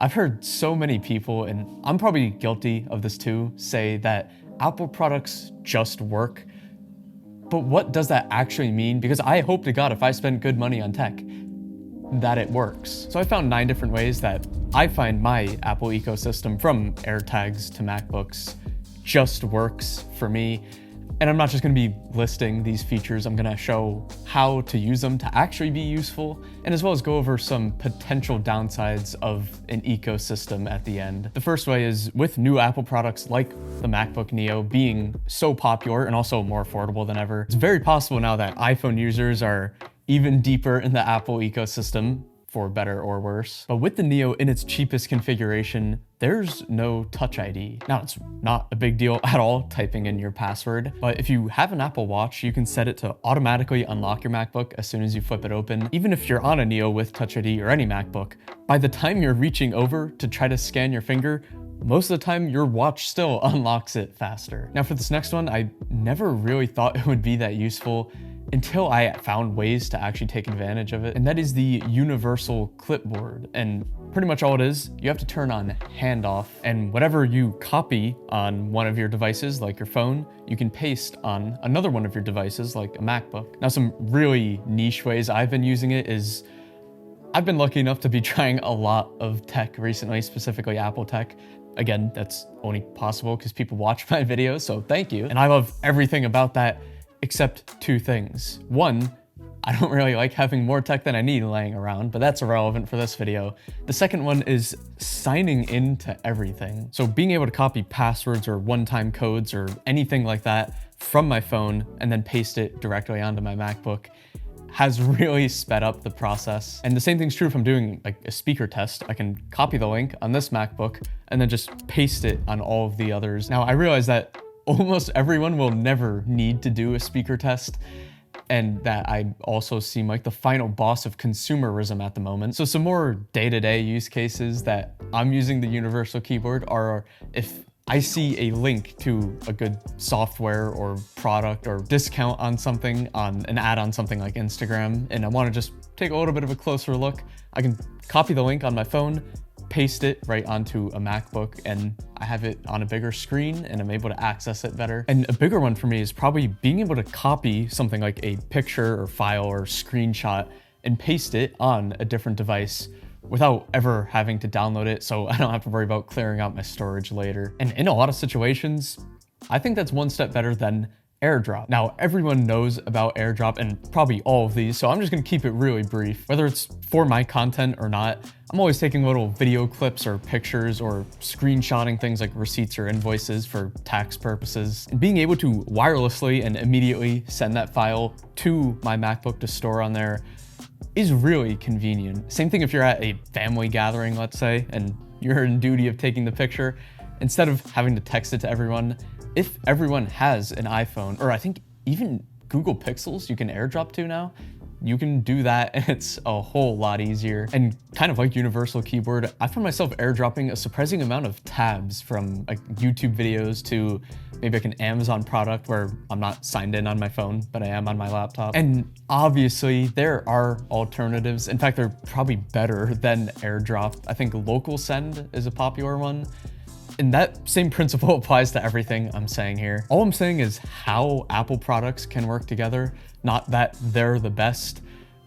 I've heard so many people, and I'm probably guilty of this too, say that Apple products just work. But what does that actually mean? Because I hope to God if I spend good money on tech, that it works. So I found 9 different ways that I find my Apple ecosystem, from AirTags to MacBooks, just works for me. And I'm not just gonna be listing these features, I'm gonna show how to use them to actually be useful, and as well as go over some potential downsides of an ecosystem at the end. The first way is with new Apple products like the MacBook Neo being so popular and also more affordable than ever. It's very possible now that iPhone users are even deeper in the Apple ecosystem, for better or worse. But with the Neo in its cheapest configuration, there's no Touch ID. Now, it's not a big deal at all typing in your password, but if you have an Apple Watch, you can set it to automatically unlock your MacBook as soon as you flip it open. Even if you're on a Neo with Touch ID or any MacBook, by the time you're reaching over to try to scan your finger, most of the time your watch still unlocks it faster. Now for this next one, I never really thought it would be that useful until I found ways to actually take advantage of it. And that is the universal clipboard. And pretty much all it is, you have to turn on handoff, and whatever you copy on one of your devices, like your phone, you can paste on another one of your devices, like a MacBook. Now, some really niche ways I've been using it is, I've been lucky enough to be trying a lot of tech recently, specifically Apple tech. Again, that's only possible because people watch my videos, so thank you. And I love everything about that, except 2 things. One, I don't really like having more tech than I need laying around, but that's irrelevant for this video. The second one is signing into everything. So being able to copy passwords or one-time codes or anything like that from my phone and then paste it directly onto my MacBook has really sped up the process. And the same thing's true if I'm doing like a speaker test. I can copy the link on this MacBook and then just paste it on all of the others. Now I realize that almost everyone will never need to do a speaker test, and that I also seem like the final boss of consumerism at the moment. So some more day-to-day use cases that I'm using the universal keyboard are if I see a link to a good software or product or discount on something, on an ad on something like Instagram, and I want to just take a little bit of a closer look, I can copy the link on my phone, paste it right onto a MacBook, and I have it on a bigger screen and I'm able to access it better. And a bigger one for me is probably being able to copy something like a picture or file or screenshot and paste it on a different device without ever having to download it, so I don't have to worry about clearing out my storage later. And in a lot of situations, I think that's one step better than AirDrop. Now, everyone knows about AirDrop and probably all of these, so I'm just gonna keep it really brief. Whether it's for my content or not, I'm always taking little video clips or pictures or screenshotting things like receipts or invoices for tax purposes. And being able to wirelessly and immediately send that file to my MacBook to store on there is really convenient. Same thing if you're at a family gathering, let's say, and you're in duty of taking the picture. Instead of having to text it to everyone, if everyone has an iPhone, or I think even Google Pixels you can AirDrop to now, you can do that and it's a whole lot easier. And kind of like universal keyboard, I found myself AirDropping a surprising amount of tabs, from like YouTube videos to maybe like an Amazon product where I'm not signed in on my phone, but I am on my laptop. And obviously there are alternatives. In fact, they're probably better than AirDrop. I think Local Send is a popular one. And that same principle applies to everything I'm saying here. All I'm saying is how Apple products can work together, not that they're the best,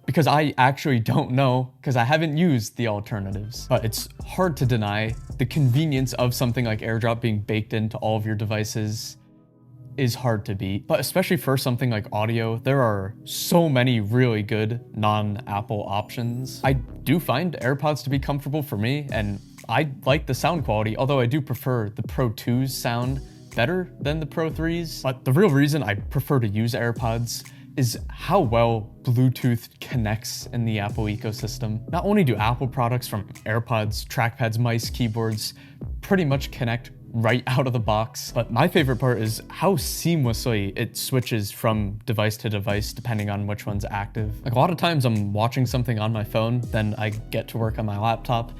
because I actually don't know, because I haven't used the alternatives. But it's hard to deny the convenience of something like AirDrop being baked into all of your devices is hard to beat. But especially for something like audio, there are so many really good non-Apple options. I do find AirPods to be comfortable for me, and I like the sound quality, although I do prefer the Pro 2's sound better than the Pro 3's. But the real reason I prefer to use AirPods is how well Bluetooth connects in the Apple ecosystem. Not only do Apple products, from AirPods, trackpads, mice, keyboards, pretty much connect right out of the box, but my favorite part is how seamlessly it switches from device to device depending on which one's active. Like a lot of times I'm watching something on my phone, then I get to work on my laptop,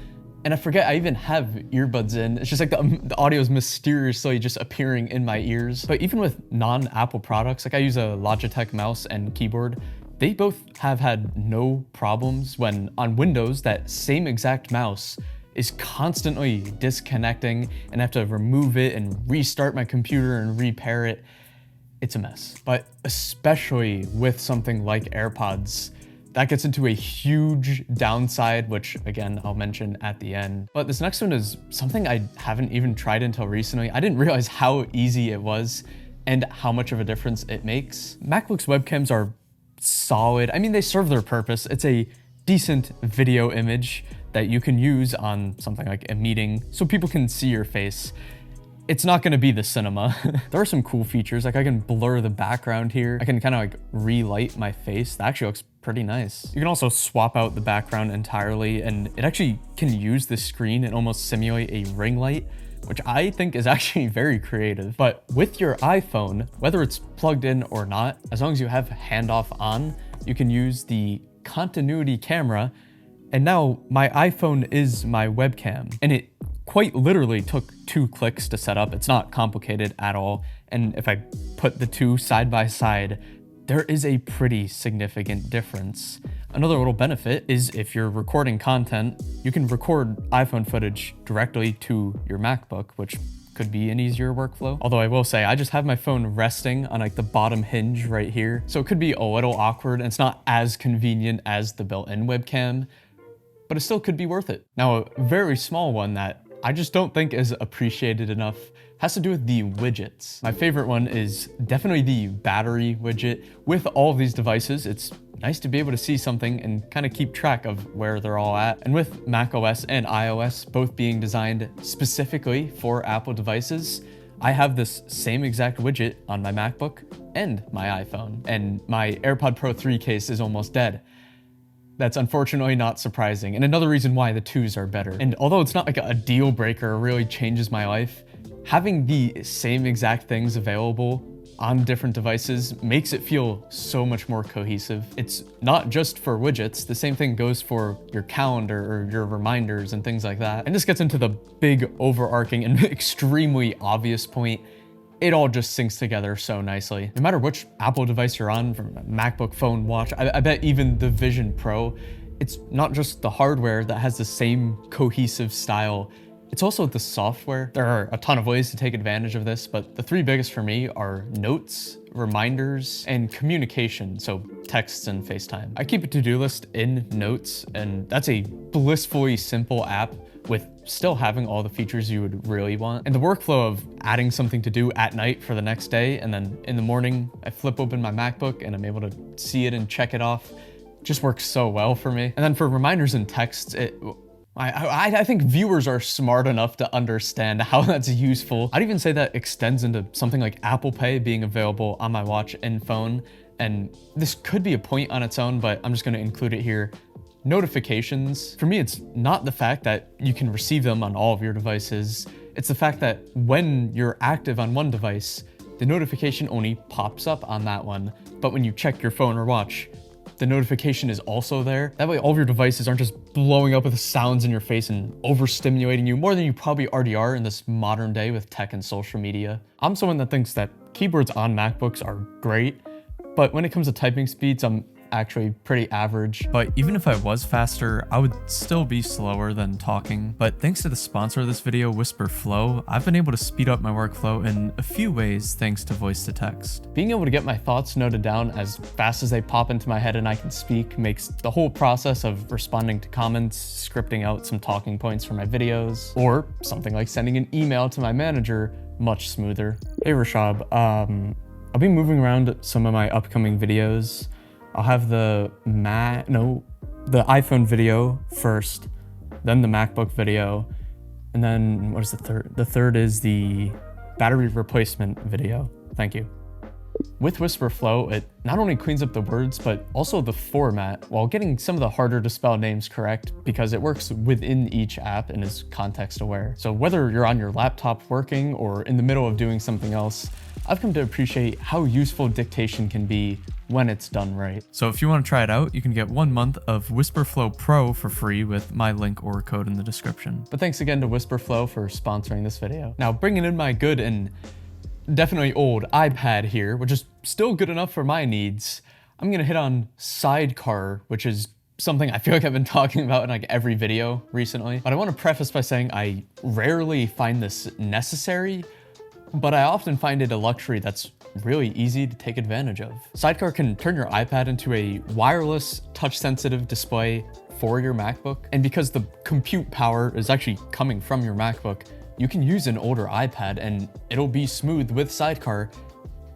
and I forget I even have earbuds in. It's just like the audio is mysteriously just appearing in my ears. But even with non-Apple products, like I use a Logitech mouse and keyboard, they both have had no problems when on Windows, that same exact mouse is constantly disconnecting and I have to remove it and restart my computer and repair it. It's a mess. But especially with something like AirPods, that gets into a huge downside, which again, I'll mention at the end. But this next one is something I haven't even tried until recently. I didn't realize how easy it was and how much of a difference it makes. MacBook's webcams are solid. I mean, they serve their purpose. It's a decent video image that you can use on something like a meeting so people can see your face. It's not gonna be the cinema. There are some cool features, like I can blur the background here. I can kind of like relight my face. That actually looks pretty nice. You can also swap out the background entirely, and it actually can use the screen and almost simulate a ring light, which I think is actually very creative. But with your iPhone, whether it's plugged in or not, as long as you have handoff on, you can use the continuity camera. And now my iPhone is my webcam, and it quite literally took 2 clicks to set up. It's not complicated at all. And if I put the two side by side, there is a pretty significant difference. Another little benefit is if you're recording content, you can record iPhone footage directly to your MacBook, which could be an easier workflow. Although I will say, I just have my phone resting on like the bottom hinge right here. So it could be a little awkward and it's not as convenient as the built-in webcam, but it still could be worth it. Now, a very small one that I just don't think is appreciated enough has to do with the widgets. My favorite one is definitely the battery widget. With all of these devices, it's nice to be able to see something and kind of keep track of where they're all at. And with macOS and iOS both being designed specifically for Apple devices, I have this same exact widget on my MacBook and my iPhone. And my AirPod Pro 3 case is almost dead. That's unfortunately not surprising, and another reason why the 2s are better. And although it's not like a deal breaker or really changes my life, having the same exact things available on different devices makes it feel so much more cohesive. It's not just for widgets, the same thing goes for your calendar or your reminders and things like that. And this gets into the big overarching and extremely obvious point. It all just syncs together so nicely. No matter which Apple device you're on, from MacBook, phone, watch, I bet even the Vision Pro, it's not just the hardware that has the same cohesive style, it's also the software. There are a ton of ways to take advantage of this, but the 3 biggest for me are notes, reminders, and communication, so texts and FaceTime. I keep a to-do list in Notes, and that's a blissfully simple app with still having all the features you would really want. And the workflow of adding something to do at night for the next day, and then in the morning, I flip open my MacBook and I'm able to see it and check it off, just works so well for me. And then for reminders and texts, I think viewers are smart enough to understand how that's useful. I'd even say that extends into something like Apple Pay being available on my watch and phone. And this could be a point on its own, but I'm just gonna include it here. Notifications, for me, it's not the fact that you can receive them on all of your devices. It's the fact that when you're active on one device, the notification only pops up on that one. But when you check your phone or watch, the notification is also there. That way all of your devices aren't just blowing up with sounds in your face and overstimulating you more than you probably already are in this modern day with tech and social media. I'm someone that thinks that keyboards on MacBooks are great, but when it comes to typing speeds, I'm actually pretty average. But even if I was faster, I would still be slower than talking. But thanks to the sponsor of this video, Whisper Flow, I've been able to speed up my workflow in a few ways thanks to voice to text. Being able to get my thoughts noted down as fast as they pop into my head and I can speak makes the whole process of responding to comments, scripting out some talking points for my videos, or something like sending an email to my manager much smoother. Hey Rashab, I'll be moving around some of my upcoming videos. I'll have the iPhone video first, then the MacBook video, and then what is the third? The third is the battery replacement video. Thank you. With Whisper Flow, it not only cleans up the words, but also the format while getting some of the harder to spell names correct because it works within each app and is context aware. So whether you're on your laptop working or in the middle of doing something else, I've come to appreciate how useful dictation can be when it's done right. So if you want to try it out, you can get 1 month of Whisper Flow Pro for free with my link or code in the description. But thanks again to Whisper Flow for sponsoring this video. Now bringing in my good and definitely old iPad here, which is still good enough for my needs, I'm gonna hit on Sidecar, which is something I feel like I've been talking about in like every video recently. But I want to preface by saying I rarely find this necessary, but I often find it a luxury that's really easy to take advantage of. Sidecar can turn your iPad into a wireless, touch-sensitive display for your MacBook. And because the compute power is actually coming from your MacBook, you can use an older iPad and it'll be smooth with Sidecar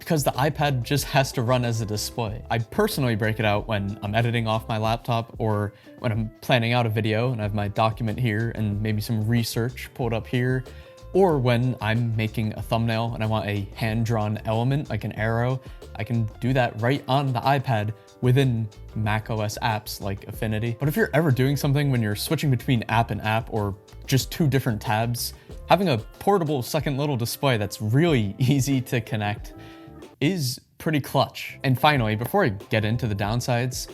because the iPad just has to run as a display. I personally break it out when I'm editing off my laptop or when I'm planning out a video and I have my document here and maybe some research pulled up here, or when I'm making a thumbnail and I want a hand-drawn element like an arrow. I can do that right on the iPad within macOS apps like Affinity. But if you're ever doing something when you're switching between app and app or just two different tabs, having a portable second little display that's really easy to connect is pretty clutch. And finally, before I get into the downsides,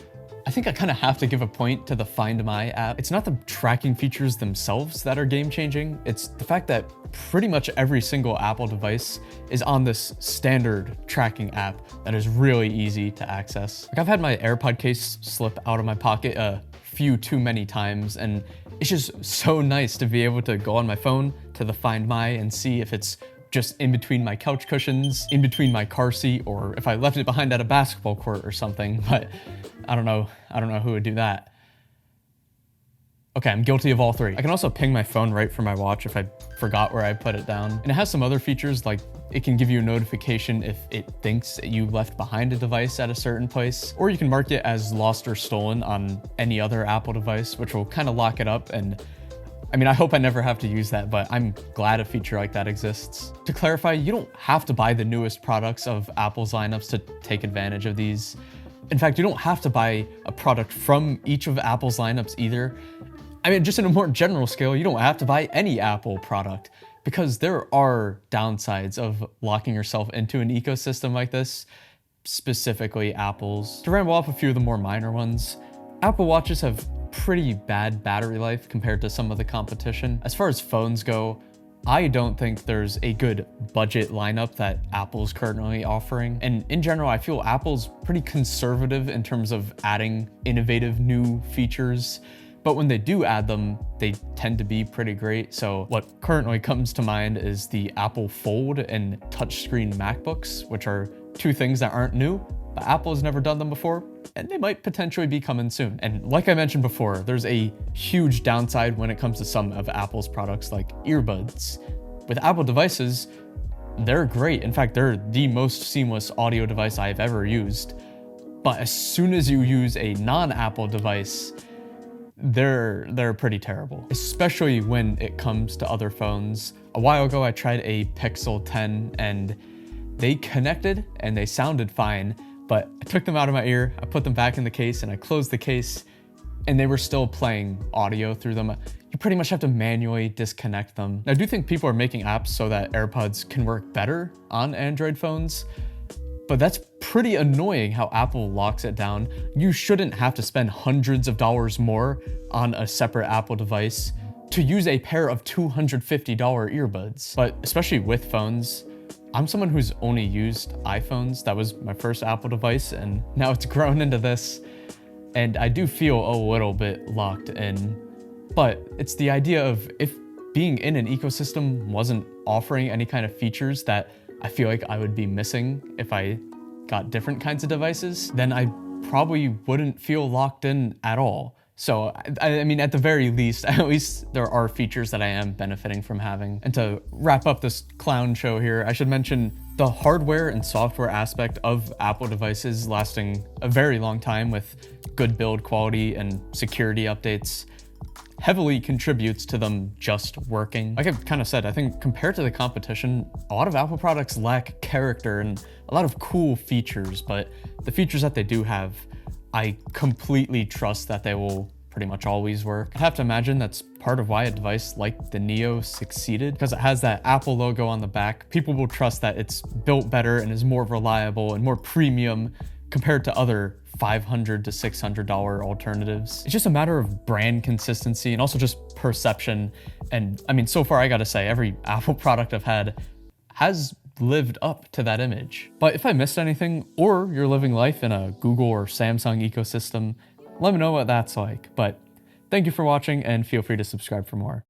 I think I kind of have to give a point to the Find My app. It's not the tracking features themselves that are game-changing, it's the fact that pretty much every single Apple device is on this standard tracking app that is really easy to access. Like I've had my AirPod case slip out of my pocket a few too many times, and it's just so nice to be able to go on my phone to the Find My and see if it's just in between my couch cushions, in between my car seat, or if I left it behind at a basketball court or something, but I don't know who would do that. Okay, I'm guilty of all three. I can also ping my phone right from my watch if I forgot where I put it down. And it has some other features, like it can give you a notification if it thinks that you left behind a device at a certain place, or you can mark it as lost or stolen on any other Apple device, which will kind of lock it up. And I mean, I hope I never have to use that, but I'm glad a feature like that exists. To clarify, you don't have to buy the newest products of Apple's lineups to take advantage of these. In fact, you don't have to buy a product from each of Apple's lineups either. I mean, just in a more general scale, you don't have to buy any Apple product because there are downsides of locking yourself into an ecosystem like this, specifically Apple's. To ramble off a few of the more minor ones, Apple Watches have pretty bad battery life compared to some of the competition. As far as phones go, I don't think there's a good budget lineup that Apple's currently offering. And in general, I feel Apple's pretty conservative in terms of adding innovative new features. But when they do add them, they tend to be pretty great. So what currently comes to mind is the Apple Fold and touchscreen MacBooks, which are two things that aren't new, but Apple has never done them before, and they might potentially be coming soon. And like I mentioned before, there's a huge downside when it comes to some of Apple's products like earbuds. With Apple devices, they're great. In fact, they're the most seamless audio device I've ever used. But as soon as you use a non-Apple device, they're pretty terrible, especially when it comes to other phones. A while ago, I tried a Pixel 10 and they connected and they sounded fine, but I took them out of my ear, I put them back in the case and I closed the case and they were still playing audio through them. You pretty much have to manually disconnect them. Now, I do think people are making apps so that AirPods can work better on Android phones, but that's pretty annoying how Apple locks it down. You shouldn't have to spend hundreds of dollars more on a separate Apple device to use a pair of $250 earbuds. But especially with phones, I'm someone who's only used iPhones. That was my first Apple device, and now it's grown into this. And I do feel a little bit locked in. But it's the idea of if being in an ecosystem wasn't offering any kind of features that I feel like I would be missing if I got different kinds of devices, then I probably wouldn't feel locked in at all. So, I mean, at the very least, at least there are features that I am benefiting from having. And to wrap up this clown show here, I should mention the hardware and software aspect of Apple devices lasting a very long time with good build quality and security updates heavily contributes to them just working. Like I've kind of said, I think compared to the competition, a lot of Apple products lack character and a lot of cool features, but the features that they do have, I completely trust that they will pretty much always work. I have to imagine that's part of why a device like the Neo succeeded, because it has that Apple logo on the back. People will trust that it's built better and is more reliable and more premium compared to other $500 to $600 alternatives. It's just a matter of brand consistency and also just perception. And I mean, so far I gotta say, every Apple product I've had has lived up to that image. But if I missed anything, or you're living life in a Google or Samsung ecosystem, Let me know what that's like. But thank you for watching, and feel free to subscribe for more.